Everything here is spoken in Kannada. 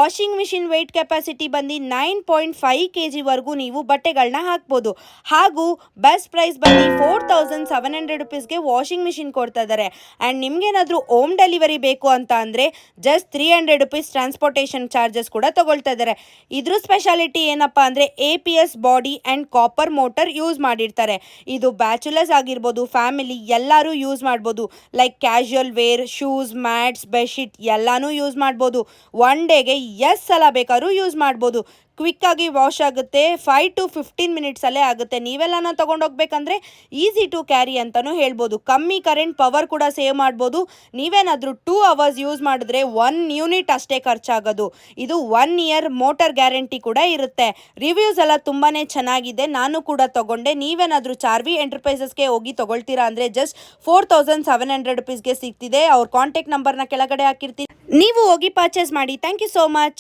ವಾಷಿಂಗ್ ಮಿಷಿನ್ ವೆಯ್ಟ್ ಕೆಪಾಸಿಟಿ ಬಂದು 9.5 kg ವರೆಗೂ ನೀವು ಬಟ್ಟೆಗಳನ್ನ ಹಾಕ್ಬೋದು. ಹಾಗೂ ಬೆಸ್ಟ್ ಪ್ರೈಸ್ ಬಂದು 4700 ರುಪೀಸ್ಗೆ ವಾಷಿಂಗ್ ಮಿಷಿನ್ ಕೊಡ್ತಾ ಇದ್ದಾರೆ. ಆ್ಯಂಡ್ ನಿಮ್ಗೇನಾದರೂ ಹೋಮ್ ಡೆಲಿವರಿ ಬೇಕು ಅಂತ ಅಂದರೆ ಜಸ್ಟ್ 300 ರುಪೀಸ್ ಟ್ರಾನ್ಸ್ಪೋರ್ಟೇಷನ್ ಚಾರ್ಜಸ್ ಕೂಡ ತಗೊಳ್ತಾ ಇದ್ದಾರೆ. ಇದ್ರ ಸ್ಪೆಷಾಲಿಟಿ ಏನಪ್ಪ ಅಂದರೆ APS body and copper motor use ಮಾಡಿರ್ತಾರೆ. ಇದು ಬ್ಯಾಚುಲರ್ಸ್ ಆಗಿರ್ಬೋದು, ಫ್ಯಾಮಿಲಿ ಎಲ್ಲರೂ ಯೂಸ್ ಮಾಡ್ಬೋದು. Like casual wear, shoes, mats, bedsheet ಎಲ್ಲನೂ ಯೂಸ್ ಮಾಡ್ಬೋದು. ಒನ್ ಡೇಗೆ ಎಷ್ಟು ಸಲ ಬೇಕಾದ್ರೂ ಯೂಸ್ ಮಾಡ್ಬೋದು. ಕ್ವಿಕ್ಕಾಗಿ ವಾಶ್ ಆಗುತ್ತೆ. 5 to 15 ಮಿನಿಟ್ಸಲ್ಲೇ ಆಗುತ್ತೆ. ನೀವೆಲ್ಲನ ತೊಗೊಂಡೋಗ್ಬೇಕಂದ್ರೆ ಈಸಿ ಟು ಕ್ಯಾರಿ ಅಂತಲೂ ಹೇಳ್ಬೋದು. ಕಮ್ಮಿ ಕರೆಂಟ್ ಪವರ್ ಕೂಡ ಸೇವ್ ಮಾಡ್ಬೋದು. ನೀವೇನಾದರೂ 2 hours ಯೂಸ್ ಮಾಡಿದ್ರೆ 1 ಯೂನಿಟ್ ಅಷ್ಟೇ ಖರ್ಚಾಗೋದು. ಇದು 1 year ಮೋಟರ್ ಗ್ಯಾರಂಟಿ ಕೂಡ ಇರುತ್ತೆ. ರಿವ್ಯೂಸ್ ಎಲ್ಲ ತುಂಬಾ ಚೆನ್ನಾಗಿದೆ. ನಾನು ಕೂಡ ತೊಗೊಂಡೆ. ನೀವೇನಾದರೂ ಚಾರ್ವಿ ಎಂಟರ್ಪ್ರೈಸಸ್ಗೆ ಹೋಗಿ ತೊಗೊಳ್ತೀರಾ ಅಂದರೆ ಜಸ್ಟ್ 4700 ರುಪೀಸ್ಗೆ ಸಿಗ್ತಿದೆ. ಅವ್ರ ಕಾಂಟ್ಯಾಕ್ಟ್ ನಂಬರ್ನ ಕೆಳಗಡೆ ಹಾಕಿರ್ತೀನಿ, ನೀವು ಹೋಗಿ ಪರ್ಚೇಸ್ ಮಾಡಿ. Thank you so much.